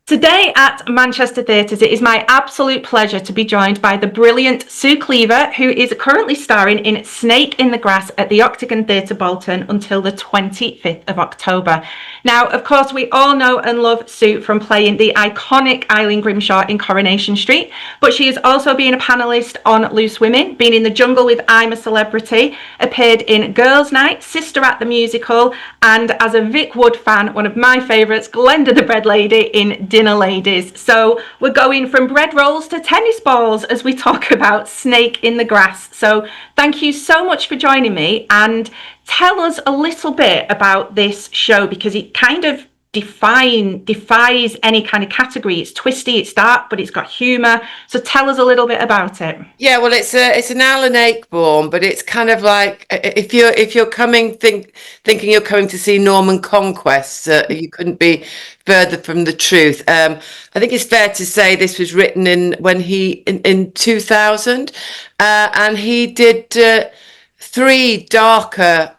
Today at Manchester Theatres, it is my absolute pleasure to be joined by the brilliant Sue Cleaver, who is currently starring in Snake in the Grass at the Octagon Theatre, Bolton, until the 25th of October. Now, of course, we all know and love Sue from playing the iconic Eileen Grimshaw in Coronation Street, but she has also been a panellist on Loose Women, been in The Jungle with I'm a Celebrity, appeared in Girls' Night, Sister at the Musical, and as a Vic Wood fan, one of my favourites, Glenda the Bread Lady in Dinner Ladies. So we're going from bread rolls to tennis balls as we talk about Snake in the Grass. So thank you so much for joining me, and tell us a little bit about this show, because it kind of defies any kind of category. It's twisty, it's dark, but it's got humour. So tell us a little bit about it. Yeah, well, it's an Alan Ayckbourn, but it's kind of like if you're thinking you're coming to see Norman Conquest, you couldn't be further from the truth. I think it's fair to say this was written in 2000, and he did three darker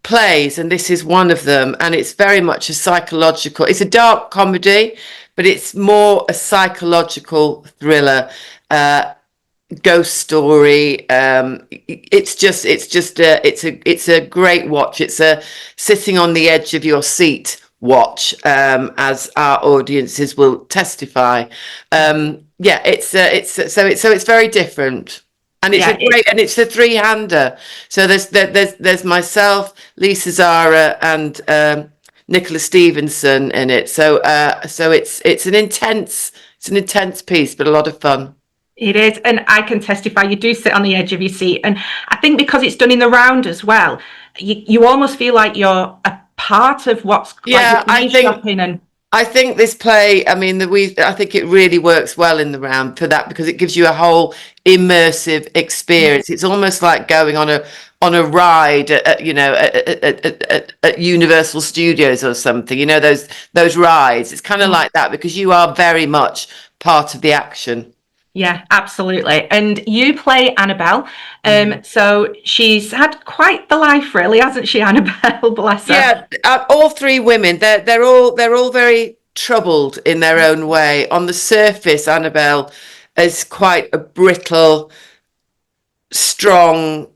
plays, and this is one of them, and it's very much a psychological, it's a dark comedy, but it's more a psychological thriller, ghost story. It's a great watch. It's a sitting on the edge of your seat watch, as our audiences will testify. It's very different. And it's a three-hander. So there's myself, Lisa Zara, and Nicola Stevenson in it. So it's an intense piece, but a lot of fun. It is, and I can testify you do sit on the edge of your seat. And I think because it's done in the round as well, you almost feel like you're a part of what's I think this play, I think it really works well in the round for that, because it gives you a whole immersive experience. It's almost like going on a ride at Universal Studios or something. Those rides. It's kind of like that, because you are very much part of the action. Yeah, absolutely. And you play Annabel. So she's had quite the life, really, hasn't she, Annabel? Bless her. Yeah, all three women, they're all very troubled in their own way. On the surface, Annabel is quite a brittle, strong,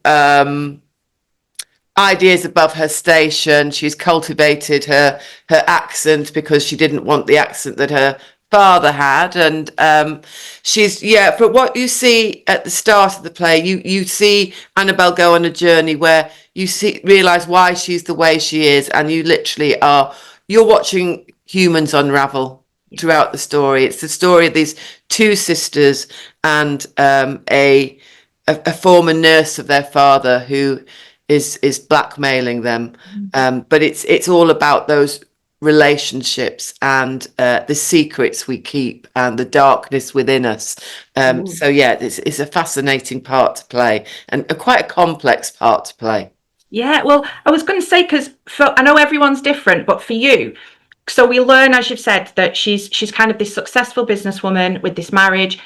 ideas above her station. She's cultivated her accent because she didn't want the accent that her father had, and but what you see at the start of the play, you see Annabel go on a journey where you realize why she's the way she is, and you're watching humans unravel throughout the story. It's the story of these two sisters and a former nurse of their father who is blackmailing them, but it's all about those relationships and the secrets we keep and the darkness within us. It's a fascinating part to play, and quite a complex part to play. Yeah, well, I was going to say, because I know everyone's different, but for you, so we learn, as you've said, that she's kind of this successful businesswoman with this marriage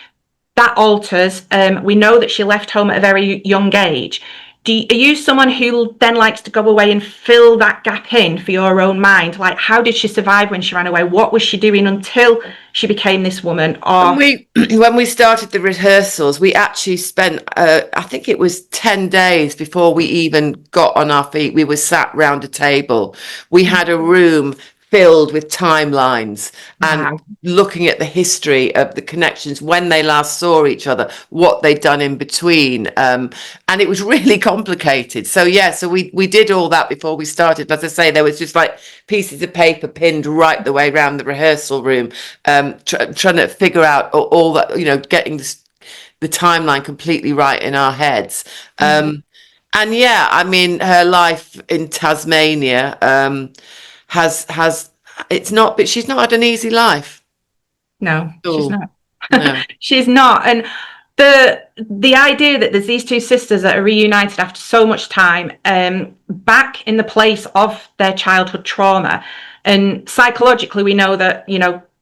that alters. We know that she left home at a very young age. Are you someone who then likes to go away and fill that gap in for your own mind? Like, how did she survive when she ran away? What was she doing until she became this woman? Or when we started the rehearsals, we actually spent, I think it was 10 days before we even got on our feet. We were sat round a table. We had a room filled with timelines and looking at the history of the connections, when they last saw each other, what they'd done in between, and it was really complicated. So we did all that before we started. As I say, there was just like pieces of paper pinned right the way around the rehearsal room, trying to figure out all that, getting the timeline completely right in our heads. Her life in Tasmania but she's not had an easy life. No, she's not. No. She's not. And the idea that there's these two sisters that are reunited after so much time, back in the place of their childhood trauma, and psychologically we know that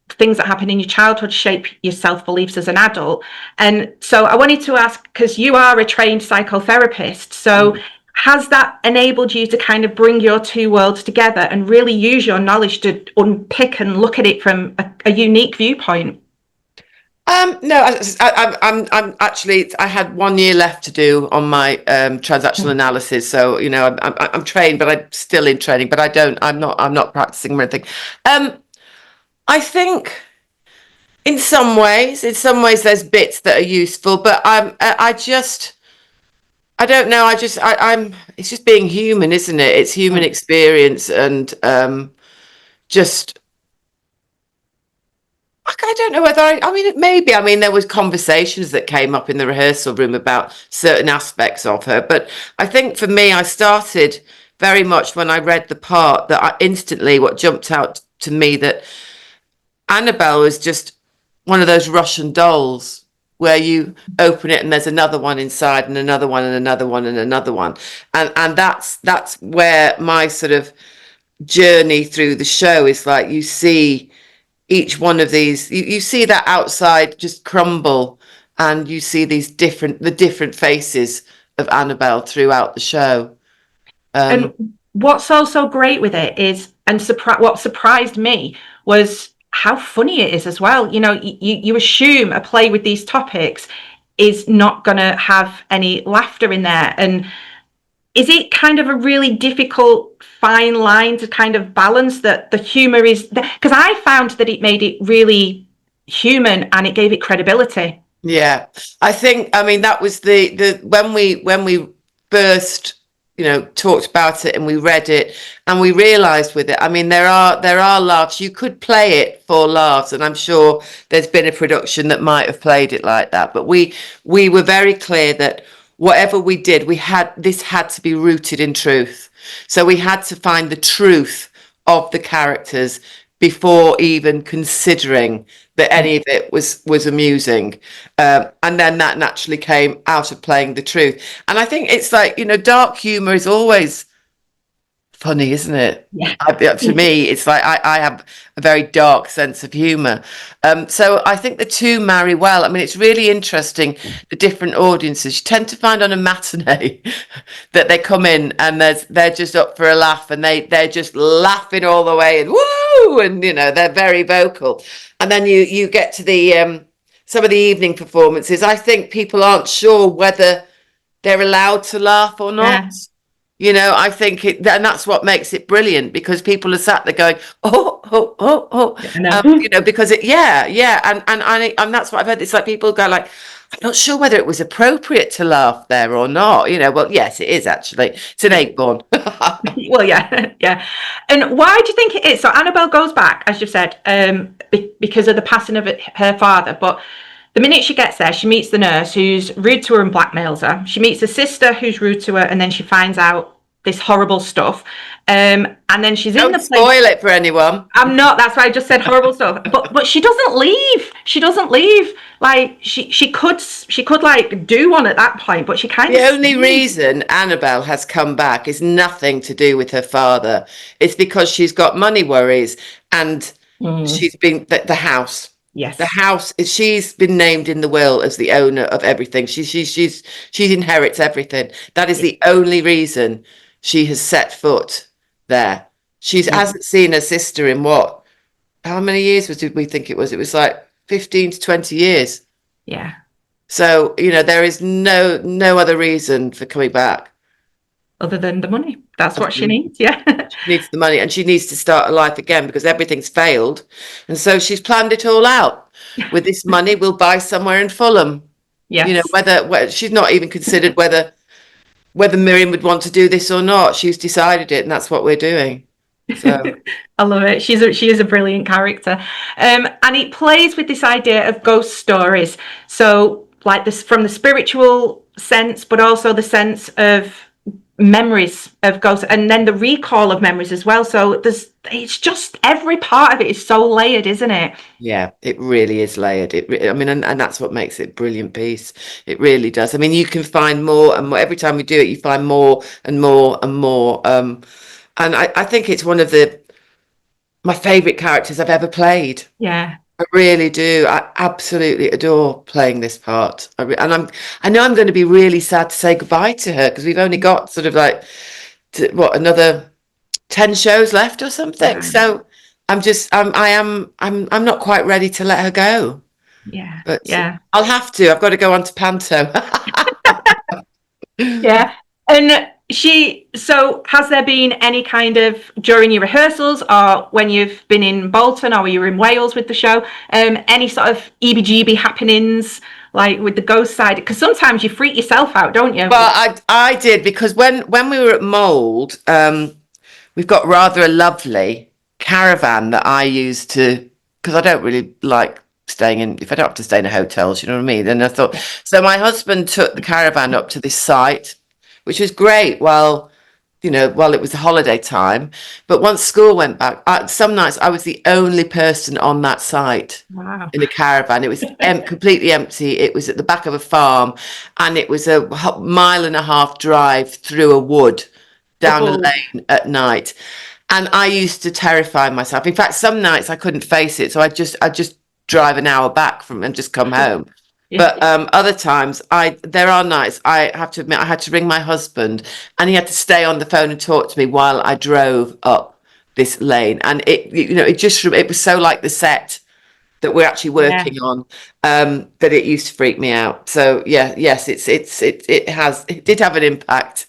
things that happen in your childhood shape your self-beliefs as an adult. And so I wanted to ask, because you are a trained psychotherapist, so has that enabled you to kind of bring your two worlds together and really use your knowledge to unpick and look at it from a unique viewpoint? No, I'm actually, I had 1 year left to do on my transactional analysis. So, I'm trained, but I'm still in training, but I'm not practicing or anything. I think in some ways there's bits that are useful, but I don't know. It's just being human, isn't it? It's human experience, and just, I don't know whether maybe, there was conversations that came up in the rehearsal room about certain aspects of her, but I think for me, I started very much when I read the part that what jumped out to me, that Annabel was just one of those Russian dolls where you open it and there's another one inside and another one and another one and another one. And that's where my sort of journey through the show is like, you see each one of these, you see that outside just crumble, and you see the different faces of Annabel throughout the show. And what's also great with it is, and what surprised me was how funny it is as well. You assume a play with these topics is not going to have any laughter in there. And is it kind of a really difficult fine line to kind of balance that the humor is, because I found that it made it really human and it gave it credibility. Yeah, I think, that was the when we first talked about it and we read it and we realized with it, there are laughs. You could play it for laughs, and I'm sure there's been a production that might have played it like that, but we were very clear that whatever we did, this had to be rooted in truth. So we had to find the truth of the characters before even considering that any of it was amusing, and then that naturally came out of playing the truth. And I think it's like, dark humor is always funny, isn't it? Yeah. To me, it's like I have a very dark sense of humor. So I think the two marry well. It's really interesting, the different audiences. You tend to find on a matinee that they come in and they're just up for a laugh, and they're just laughing all the way and woo, and they're very vocal. And then you get to the some of the evening performances. I think people aren't sure whether they're allowed to laugh or not. Yeah. I think and that's what makes it brilliant, because people are sat there going, because and that's what I've heard. It's like people go like, I'm not sure whether it was appropriate to laugh there or not. Well, yes, it is actually. It's an Ayckbourn. Well, yeah, yeah. And why do you think it is? So Annabel goes back, as you've said, because of the passing of her father. But the minute she gets there, she meets the nurse who's rude to her and blackmails her. She meets the sister who's rude to her, and then she finds out this horrible stuff. And then she's in the place. Don't spoil it for anyone. I'm not. That's why I just said horrible stuff. But she doesn't leave. She doesn't leave. Like she could like do one at that point, but she kind of. The only reason Annabel has come back is nothing to do with her father. It's because she's got money worries, and she's been the house. Yes. The house, she's been named in the will as the owner of everything. She inherits everything. That is the only reason she has set foot there. She hasn't seen her sister in how many years did we think it was? It was like 15 to 20 years. Yeah. So, there is no other reason for coming back. Other than the money. That's what she needs, yeah. She needs the money, and she needs to start a life again because everything's failed. And so she's planned it all out. With this money, we'll buy somewhere in Fulham. Yes. Whether she's not even considered whether Miriam would want to do this or not. She's decided it, and that's what we're doing. So I love it. She is a brilliant character. And it plays with this idea of ghost stories. So like this from the spiritual sense, but also the sense of memories of ghosts, and then the recall of memories as well. So it's just every part of it is so layered, isn't it? Yeah, it really is layered. And that's what makes it a brilliant piece. It really does. You can find more and more every time we do it. You find more and more and more. And I think it's one of my favorite characters I've ever played. Yeah. I really do. I absolutely adore playing this part. I know I'm going to be really sad to say goodbye to her because we've only got sort of like another 10 shows left or something. Right. So I'm not quite ready to let her go, Yeah. but Yeah. I'll have to. I've got to go on to panto. Yeah. And so has there been any kind of, during your rehearsals or when you've been in Bolton or you were in Wales with the show, any sort of EBGB happenings like with the ghost side? Because sometimes you freak yourself out, don't you? Well, I did because when we were at Mould, we've got rather a lovely caravan that I use because I don't really like staying in, if I don't have to stay in a hotel, you know what I mean? And I thought, so my husband took the caravan up to this site, which was great while it was the holiday time. But once school went back, some nights I was the only person on that site. Wow. In a caravan. It was completely empty. It was at the back of a farm, and it was a mile and a half drive through a wood down a lane at night. And I used to terrify myself. In fact, some nights I couldn't face it, so I'd just drive an hour back from and just come home. Yeah. But other times, there are nights I have to admit I had to ring my husband, and he had to stay on the phone and talk to me while I drove up this lane. And it was so like the set that we're actually working on, that it used to freak me out. So yes, it did have an impact.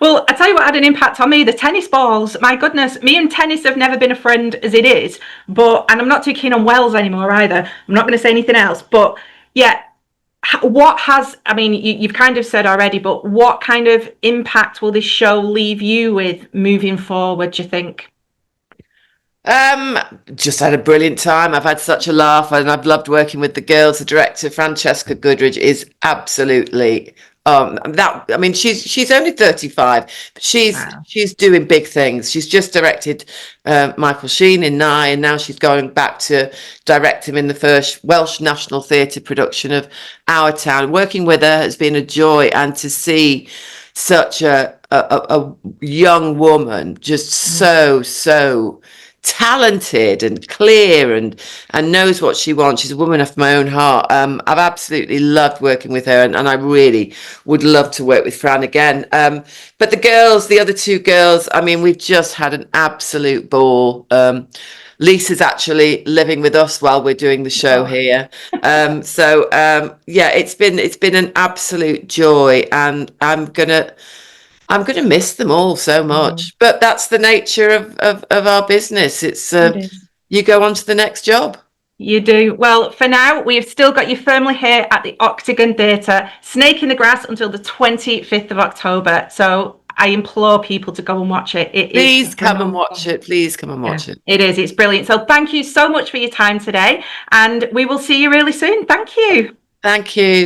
Well, I tell you what had an impact on me, the tennis balls. My goodness, me and tennis have never been a friend as it is, and I'm not too keen on Wells anymore either. I'm not going to say anything else, but yeah, you've kind of said already, but what kind of impact will this show leave you with moving forward, do you think? Just had a brilliant time. I've had such a laugh, and I've loved working with the girls. The director, Francesca Goodridge, is absolutely she's only 35, but she's doing big things. She's just directed Michael Sheen in Nye, and now she's going back to direct him in the first Welsh National Theatre production of Our Town. Working with her has been a joy, and to see such a young woman just so talented and clear and knows what she wants. She's a woman after my own heart. I've absolutely loved working with her, and I really would love to work with Fran again. But the other two girls, I mean, we've just had an absolute ball. Lisa's actually living with us while we're doing the show here. It's been an absolute joy, and I'm gonna miss them all so much, but that's the nature of our business. It is. You go on to the next job. You do. Well, for now, we've still got you firmly here at the Octagon Theatre, Snake in the Grass, until the 25th of October. So I implore people to go and watch it. Please come and watch it. Please come and watch it. It is. It's brilliant. So thank you so much for your time today, and we will see you really soon. Thank you. Thank you.